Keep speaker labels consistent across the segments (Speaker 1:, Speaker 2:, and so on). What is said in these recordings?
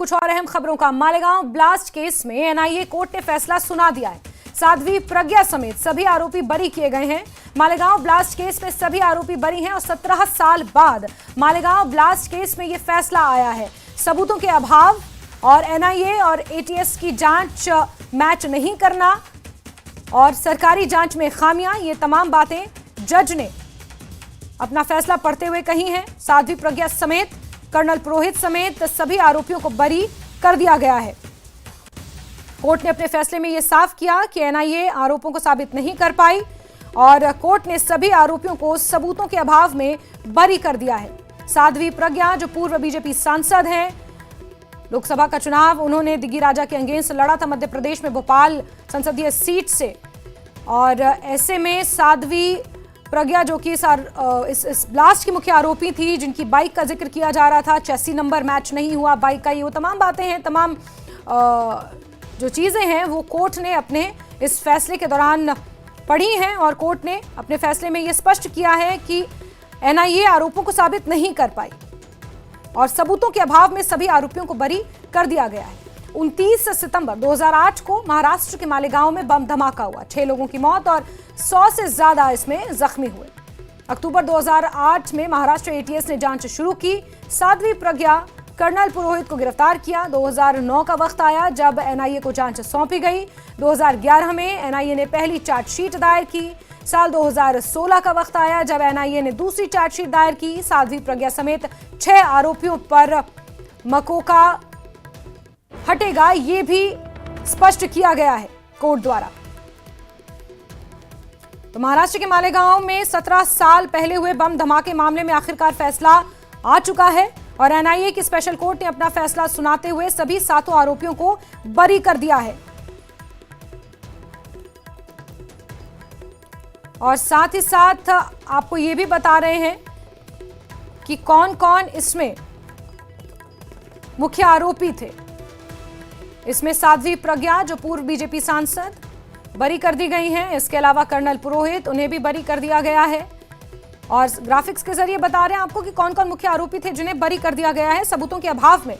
Speaker 1: कुछ और अहम खबरों का। मालेगांव ब्लास्ट केस में एनआईए कोर्ट ने फैसला सुना दिया है। साध्वी प्रज्ञा समेत सभी आरोपी बरी किए गए हैं। मालेगांव ब्लास्ट केस में सभी आरोपी बरी हैं और 17 साल बाद मालेगांव ब्लास्ट केस में यह फैसला आया है। सबूतों के अभाव और एनआईए और एटीएस की जांच मैच नहीं करना और सरकारी जांच में खामियां, ये तमाम बातें जज ने अपना फैसला पढ़ते हुए कही हैं। साध्वी प्रज्ञा समेत कर्नल पुरोहित समेत सभी आरोपियों को बरी कर दिया गया है। कोर्ट ने अपने फैसले में यह साफ किया कि एनआईए आरोपों को साबित नहीं कर पाई और कोर्ट ने सभी आरोपियों को सबूतों के अभाव में बरी कर दिया है। साध्वी प्रज्ञा जो पूर्व बीजेपी सांसद हैं, लोकसभा का चुनाव उन्होंने दिग्गी राजा के अगेंस्ट लड़ा था मध्य प्रदेश में भोपाल संसदीय सीट से, और ऐसे में साध्वी प्रज्ञा जो कि इस ब्लास्ट की मुख्य आरोपी थी, जिनकी बाइक का जिक्र किया जा रहा था, चेसी नंबर मैच नहीं हुआ बाइक का, ये वो तमाम बातें हैं, तमाम जो चीज़ें हैं वो कोर्ट ने अपने इस फैसले के दौरान पढ़ी हैं और कोर्ट ने अपने फैसले में ये स्पष्ट किया है कि एनआईए आरोपों को साबित नहीं कर पाई और सबूतों के अभाव में सभी आरोपियों को बरी कर दिया गया है। 29 सितंबर 2008 को महाराष्ट्र के मालेगांव में बम धमाका हुआ, 6 लोगों की मौत और 100 से ज्यादा इसमें जख्मी हुए। अक्टूबर 2008 में महाराष्ट्र एटीएस ने जांच शुरू की। साध्वी प्रज्ञा कर्नल पुरोहित को गिरफ्तार किया। 2009 का वक्त आया जब एनआईए को जांच सौंपी गई। 2011 में एनआईए ने पहली चार्जशीट दायर की। साल 2016 का वक्त आया जब एनआईए ने दूसरी चार्जशीट दायर की। साध्वी प्रज्ञा समेत 6 आरोपियों पर मकोका हटेगा, ये भी स्पष्ट किया गया है कोर्ट द्वारा। तो महाराष्ट्र के मालेगांव में 17 साल पहले हुए बम धमाके मामले में आखिरकार फैसला आ चुका है और एनआईए की स्पेशल कोर्ट ने अपना फैसला सुनाते हुए सभी 7 आरोपियों को बरी कर दिया है। और साथ ही साथ आपको ये भी बता रहे हैं कि कौन कौन इसमें मुख्य आरोपी थे। इसमें साध्वी प्रज्ञा जो पूर्व बीजेपी सांसद बरी कर दी गई हैं। इसके अलावा कर्नल पुरोहित, उन्हें भी बरी कर दिया गया है और ग्राफिक्स के जरिए बता रहे हैं आपको कि कौन कौन मुख्य आरोपी थे जिन्हें बरी कर दिया गया है सबूतों के अभाव में।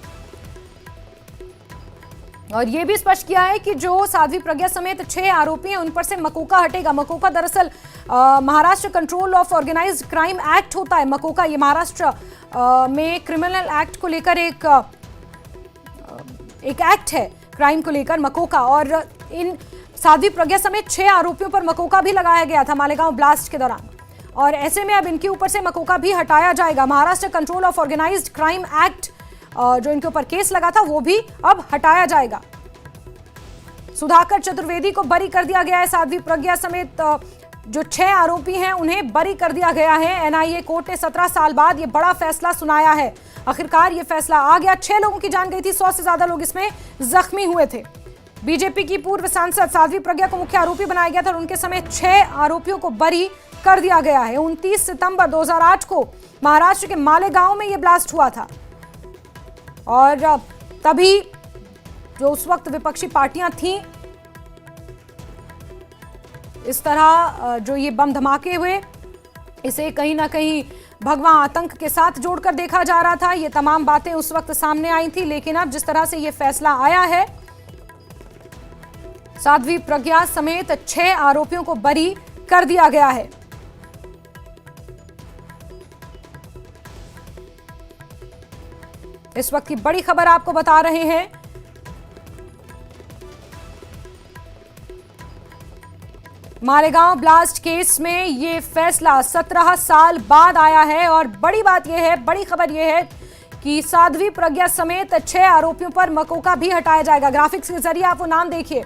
Speaker 1: और यह भी स्पष्ट किया है कि जो साध्वी प्रज्ञा समेत 6 आरोपी हैं उन पर से मकोका हटेगा। मकोका दरअसल Maharashtra control of organised crime act होता है। मकोका ये महाराष्ट्र में क्रिमिनल एक्ट को लेकर एक एक्ट है क्राइम को लेकर, मकोका, और इन साध्वी प्रज्ञा समेत 6 आरोपियों पर मकोका भी लगाया गया था मालेगांव ब्लास्ट के दौरान और ऐसे में अब इनके ऊपर से मकोका भी हटाया जाएगा। Maharashtra control of organised crime act जो इनके ऊपर केस लगा था वो भी अब हटाया जाएगा। सुधाकर चतुर्वेदी को बरी कर दिया गया है। साध्वी प्रज्ञा समेत जो 6 आरोपी हैं उन्हें बरी कर दिया गया है। एनआईए कोर्ट ने 17 साल बाद ये बड़ा फैसला सुनाया है। आखिरकार ये फैसला आ गया। 6 लोगों की जान गई थी, 100 से ज्यादा लोग इसमें जख्मी हुए थे। बीजेपी की पूर्व सांसद साध्वी प्रज्ञा को मुख्य आरोपी बनाया गया था और उनके समेत 6 आरोपियों को बरी कर दिया गया है। 29 सितंबर 2008 को महाराष्ट्र के मालेगांव में यह ब्लास्ट हुआ था और तभी जो उस वक्त विपक्षी पार्टियां थीं, इस तरह जो ये बम धमाके हुए, इसे कहीं ना कहीं भगवा आतंक के साथ जोड़कर देखा जा रहा था। ये तमाम बातें उस वक्त सामने आई थी, लेकिन अब जिस तरह से ये फैसला आया है, साध्वी प्रज्ञा समेत 6 आरोपियों को बरी कर दिया गया है। इस वक्त की बड़ी खबर आपको बता रहे हैं। मालेगांव ब्लास्ट केस में ये फैसला 17 साल बाद आया है और बड़ी बात यह है, बड़ी खबर यह है कि साध्वी प्रज्ञा समेत 6 आरोपियों पर मकोका भी हटाया जाएगा। ग्राफिक्स के जरिए आप वो नाम देखिए।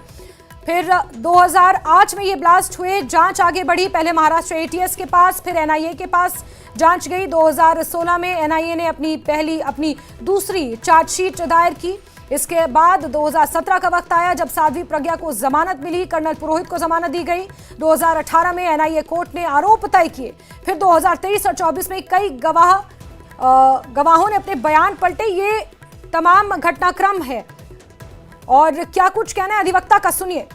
Speaker 1: फिर 2008 में ये ब्लास्ट हुए, जांच आगे बढ़ी, पहले महाराष्ट्र एटीएस के पास, फिर एनआईए के पास जांच गई। 2016 में एनआईए ने अपनी दूसरी चार्जशीट दायर की। इसके बाद 2017 का वक्त आया जब साध्वी प्रज्ञा को जमानत मिली, कर्नल पुरोहित को जमानत दी गई। 2018 में एनआईए कोर्ट ने आरोप तय किए। फिर 2023 और 24 में कई गवाहों ने अपने बयान पलटे। ये तमाम घटनाक्रम है और क्या कुछ कहना है अधिवक्ता का, सुनिए।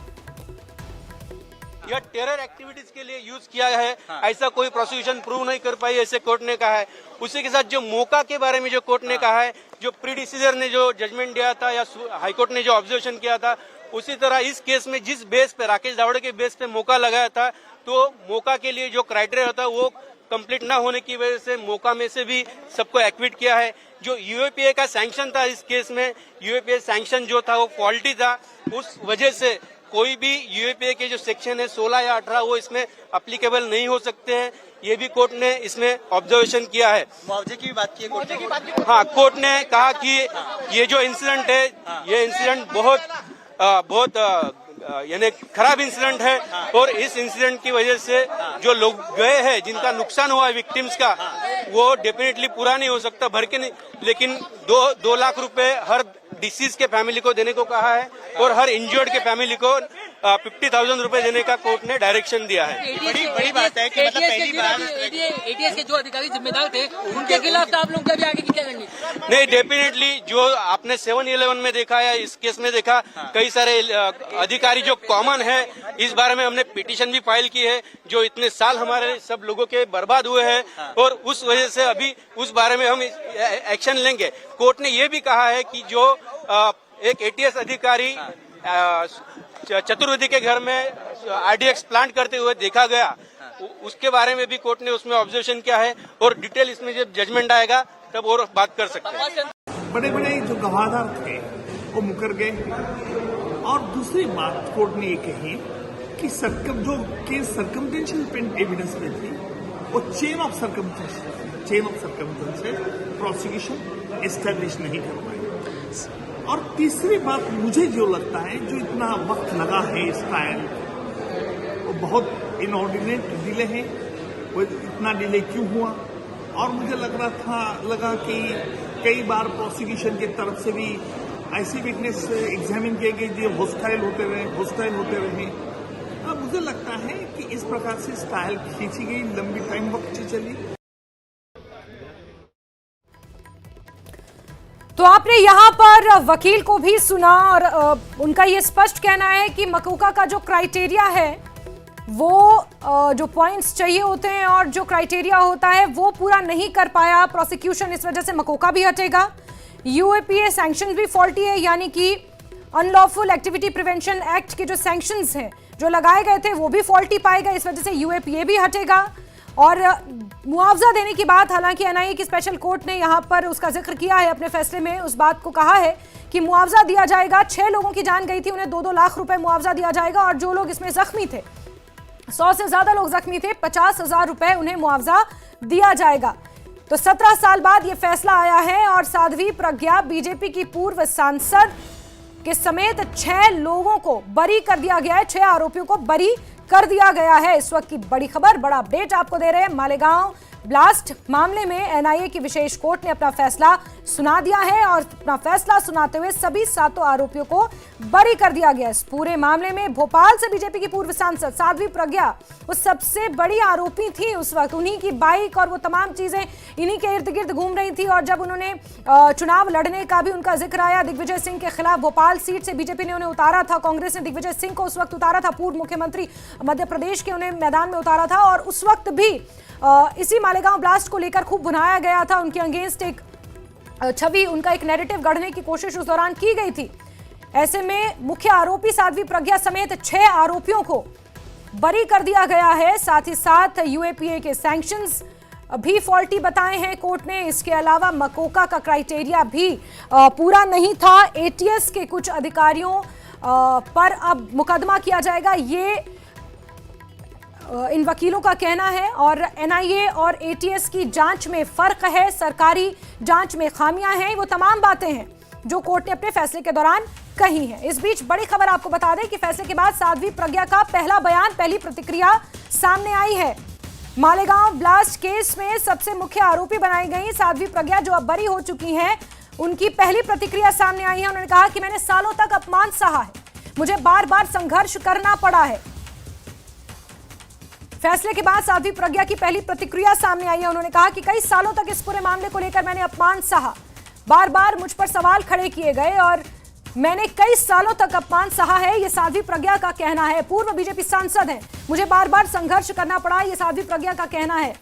Speaker 2: यह टेरर एक्टिविटीज के लिए यूज किया है, ऐसा कोई प्रोसिक्यूशन प्रूव नहीं कर पाई, ऐसे कोर्ट ने कहा है। उसी के साथ जो मौका के बारे में जो कोर्ट ने कहा है, जो प्रीडिसीजर ने जो जजमेंट दिया था या हाईकोर्ट ने जो ऑब्जर्वेशन किया था, उसी तरह इस केस में जिस बेस पे राकेश दावड़े के बेस पे मौका लगाया था, तो मौका के लिए जो क्राइटेरिया होता है वो कंप्लीट ना होने की वजह से मौका में से भी सबको एक्विट किया है। जो यूएपीए का सैंक्शन था इस केस में, यूएपीए सैंक्शन जो था वो फॉल्टी था, उस वजह से कोई भी यूएपीए के जो सेक्शन है 16 या 18 वो इसमें एप्लीकेबल नहीं हो सकते हैं। ये भी कोर्ट ने इसमें ऑब्जर्वेशन किया है।
Speaker 3: मुआवजे की भी बात की है कोर्ट ने।
Speaker 2: हाँ, कोर्ट ने कहा कि ये जो इंसिडेंट है, ये इंसिडेंट बहुत यानी खराब इंसिडेंट है, और इस इंसिडेंट की वजह से जो लोग गए हैं, जिनका नुकसान हुआ है विक्टिम्स का, वो डेफिनेटली पूरा नहीं हो सकता भर के नहीं, लेकिन 2 लाख रुपए हर डिसीज के फैमिली को देने को कहा है और हर इंजर्ड के फैमिली को 50,000 रुपए देने का कोर्ट ने डायरेक्शन दिया है।
Speaker 3: बड़ी बात है कि मतलब पहली बार
Speaker 4: एटीएस के जो अधिकारी जिम्मेदार थे उनके खिलाफ आप लोग कभी आगे की क्या करेंगे?
Speaker 2: नहीं, डेफिनेटली जो आपने 7-11 में देखा या इस केस में देखा, कई सारे अधिकारी जो कॉमन है, इस बारे में हमने पिटीशन भी फाइल की है, जो इतने साल हमारे सब लोगों के बर्बाद हुए हैं, और उस वजह से अभी उस बारे में हम एक्शन लेंगे। कोर्ट ने ये भी कहा है कि जो एक एटीएस अधिकारी चतुर्वेदी के घर में आरडीएक्स प्लांट करते हुए देखा गया, उसके बारे में भी कोर्ट ने उसमें ऑब्जर्वेशन किया है, और डिटेल इसमें जब जजमेंट आएगा तब और बात कर सकते हैं।
Speaker 5: बड़े बड़े जो गवाहदार थे वो मुकर गए, और दूसरी बात कोर्ट ने ये कही कि जो केस सर्कमटेंशियल एविडेंस में थी वो chain of circumstances prosecution establish नहीं कर पाई। और तीसरी बात मुझे जो लगता है, जो इतना वक्त लगा है इस ट्रायल, वो बहुत इनऑर्डिनेट डिले है। वो इतना डिले क्यों हुआ? और मुझे लगा कि कई बार प्रोसिक्यूशन की तरफ से भी ऐसे विटनेस एग्जामिन किए गए जो हॉस्टाइल होते रहे। अब मुझे लगता है कि इस प्रकार से ट्रायल खींची गई, लंबी टाइम वक्त चली।
Speaker 1: तो आपने यहाँ पर वकील को भी सुना, और उनका ये स्पष्ट कहना है कि मकोका का जो क्राइटेरिया है, वो जो पॉइंट्स चाहिए होते हैं और जो क्राइटेरिया होता है वो पूरा नहीं कर पाया प्रोसिक्यूशन, इस वजह से मकोका भी हटेगा। यूएपीए सैंक्शन भी फॉल्टी है, यानी कि अनलॉफुल एक्टिविटी प्रिवेंशन एक्ट के जो सैंक्शंस हैं जो लगाए गए थे वो भी फॉल्टी पाए गए, इस वजह से यूएपीए भी हटेगा। और मुआवजा देने की बात, हालांकि एनआईए की स्पेशल कोर्ट ने यहाँ पर उसका जिक्र किया है अपने फैसले में, उस बात को कहा है कि मुआवजा दिया जाएगा। 6 लोगों की जान गई थी, उन्हें 2-2 लाख रुपए मुआवजा दिया जाएगा, और जो लोग इसमें जख्मी थे, 100 से ज्यादा लोग जख्मी थे, 50,000 रुपए उन्हें मुआवजा दिया जाएगा। तो 17 साल बाद ये फैसला आया है, और साध्वी प्रज्ञा बीजेपी की पूर्व सांसद के समेत 6 लोगों को बरी कर दिया गया है, 6 आरोपियों को बरी कर दिया गया है। इस वक्त की बड़ी खबर, बड़ा अपडेट आपको दे रहे हैं। मालेगांव ब्लास्ट मामले में एनआईए की विशेष कोर्ट ने अपना फैसला सुना दिया है, और अपना फैसला सुनाते हुए सभी 7 आरोपियों को बरी कर दिया गया। इस पूरे मामले में भोपाल से बीजेपी की पूर्व सांसद साध्वी प्रज्ञा वो सबसे बड़ी आरोपी थी उस वक्त। उन्हीं की बाइक और वो तमाम चीजें इन्हीं के इर्द गिर्द घूम रही थी, और जब उन्होंने चुनाव लड़ने का भी उनका जिक्र आया, दिग्विजय सिंह के खिलाफ भोपाल सीट से बीजेपी ने उन्हें उतारा था, कांग्रेस ने दिग्विजय सिंह को उस वक्त उतारा था, पूर्व मुख्यमंत्री मध्य प्रदेश के, उन्हें मैदान में उतारा था, और उस वक्त भी इसी मालेगांव ब्लास्ट को लेकर खूब भुनाया गया था। उनके अगेंस्ट एक छवि, उनका एक नैरेटिव गढ़ने की कोशिश उस दौरान की गई थी। ऐसे में मुख्य आरोपी साध्वी प्रज्ञा समेत 6 आरोपियों को बरी कर दिया गया है। साथ ही साथ यूएपीए के सैंक्शंस भी फॉल्टी बताए हैं कोर्ट ने। इसके अलावा मकोका का क्राइटेरिया भी पूरा नहीं था। एटीएस के कुछ अधिकारियों पर अब मुकदमा किया जाएगा, ये इन वकीलों का कहना है, और एनआईए और एटीएस की जांच में फर्क है, सरकारी जांच में खामियां हैं, वो तमाम बातें हैं जो कोर्ट ने अपने फैसले के दौरान कही हैं। इस बीच बड़ी खबर आपको बता दें कि फैसले के बाद साध्वी प्रज्ञा का पहला बयान, पहली प्रतिक्रिया सामने आई है। मालेगांव ब्लास्ट केस में सबसे मुख्य आरोपी बनाई गई साध्वी प्रज्ञा, जो अब बरी हो चुकी हैं, उनकी पहली प्रतिक्रिया सामने आई है। उन्होंने कहा कि मैंने सालों तक अपमान सहा है, मुझे बार बार संघर्ष करना पड़ा है। फैसले के बाद साध्वी प्रज्ञा की पहली प्रतिक्रिया सामने आई है। उन्होंने कहा कि कई सालों तक इस पूरे मामले को लेकर मैंने अपमान सहा, बार बार मुझ पर सवाल खड़े किए गए, और मैंने कई सालों तक अपमान सहा है, ये साध्वी प्रज्ञा का कहना है। पूर्व बीजेपी सांसद हैं, मुझे बार बार संघर्ष करना पड़ा, ये साध्वी प्रज्ञा का कहना है।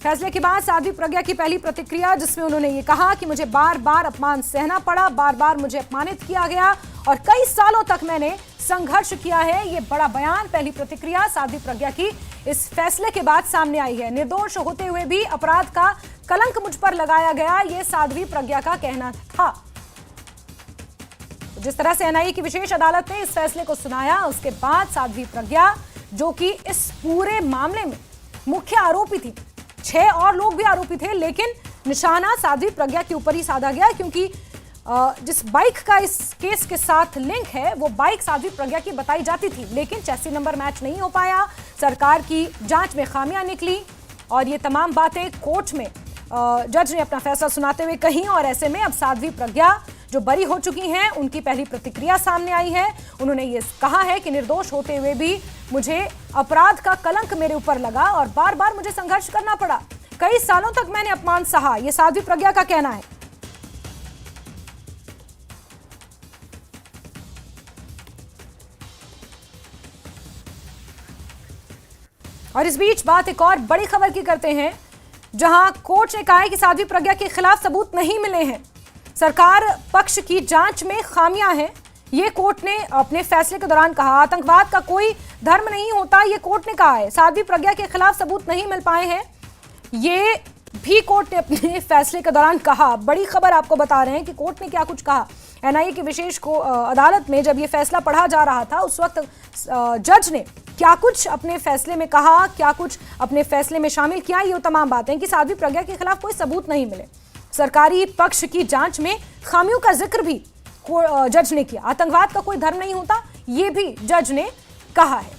Speaker 1: फैसले के बाद साध्वी प्रज्ञा की पहली प्रतिक्रिया, जिसमें उन्होंने ये कहा कि मुझे बार बार अपमान सहना पड़ा, बार बार मुझे अपमानित किया गया और कई सालों तक मैंने संघर्ष किया है। ये बड़ा बयान, पहली प्रतिक्रिया साध्वी प्रज्ञा की इस फैसले के बाद सामने आई है। निर्दोष होते हुए भी अपराध का कलंक मुझ पर लगाया गया, ये साध्वी प्रज्ञा का कहना था। जिस तरह से एनआईए की विशेष अदालत ने इस फैसले को सुनाया, उसके बाद साध्वी प्रज्ञा, जो कि इस पूरे मामले में मुख्य आरोपी थी, 6 और लोग भी आरोपी थे, लेकिन निशाना साध्वी प्रज्ञा के ऊपर ही साधा गया, क्योंकि जिस बाइक का इस केस के साथ लिंक है वो बाइक साध्वी प्रज्ञा की बताई जाती थी, लेकिन चैसी नंबर मैच नहीं हो पाया, सरकार की जांच में खामियां निकली और ये तमाम बातें कोर्ट में जज ने अपना फैसला सुनाते हुए कही। और ऐसे में अब साध्वी प्रज्ञा जो बरी हो चुकी हैं, उनकी पहली प्रतिक्रिया सामने आई है। उन्होंने ये कहा है कि निर्दोष होते हुए भी मुझे अपराध का कलंक मेरे ऊपर लगा और बार बार मुझे संघर्ष करना पड़ा, कई सालों तक मैंने अपमान सहा, ये साध्वी प्रज्ञा का कहना है। और इस बीच बात एक और बड़ी खबर की करते हैं, जहां कोर्ट ने कहा है कि साध्वी प्रज्ञा के खिलाफ सबूत नहीं मिले हैं, सरकार पक्ष की जांच में खामियां हैं। ये कोर्ट ने अपने फैसले के दौरान कहा। आतंकवाद का कोई धर्म नहीं होता, ये कोर्ट ने कहा है। साध्वी प्रज्ञा के खिलाफ सबूत नहीं मिल पाए हैं, ये भी कोर्ट ने अपने फैसले के दौरान कहा। बड़ी खबर आपको बता रहे हैं कि कोर्ट ने क्या कुछ कहा। एनआईए की विशेष अदालत में जब ये फैसला पढ़ा जा रहा था, उस वक्त जज ने क्या कुछ अपने फैसले में कहा, क्या कुछ अपने फैसले में शामिल किया, ये तमाम बातें कि साध्वी प्रज्ञा के खिलाफ कोई सबूत नहीं मिले, सरकारी पक्ष की जांच में खामियों का जिक्र भी जज ने किया। आतंकवाद का कोई धर्म नहीं होता, ये भी जज ने कहा है,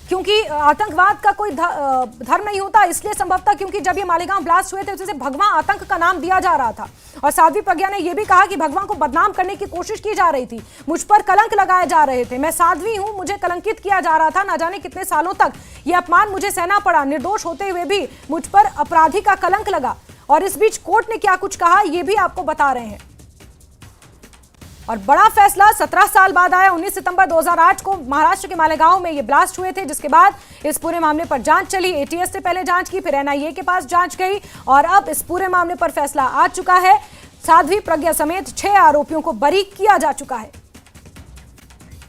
Speaker 1: क्योंकि आतंकवाद का कोई धर्म नहीं होता, इसलिए संभवतः क्योंकि जब ये मालेगांव ब्लास्ट हुए थे तो उसे भगवा आतंक का नाम दिया जा रहा था। और साध्वी प्रज्ञा ने यह भी कहा कि भगवान को बदनाम करने की कोशिश की जा रही थी, मुझ पर कलंक लगाए जा रहे थे, मैं साध्वी हूं, मुझे कलंकित किया जा रहा था, ना जाने कितने सालों तक यह अपमान मुझे सहना पड़ा, निर्दोष होते हुए भी मुझ पर अपराधी का कलंक लगा। और इस बीच कोर्ट ने क्या कुछ कहा, यह भी आपको बता रहे हैं। और बड़ा फैसला 17 साल बाद आया। 19 सितंबर 2008 को महाराष्ट्र के मालेगांव में ये ब्लास्ट हुए थे, जिसके बाद इस पूरे मामले पर जांच चली। एटीएस से पहले जांच की, फिर एनआईए के पास जांच गई और अब इस पूरे मामले पर फैसला आ चुका है। साध्वी प्रज्ञा समेत 6 आरोपियों को बरी किया जा चुका है।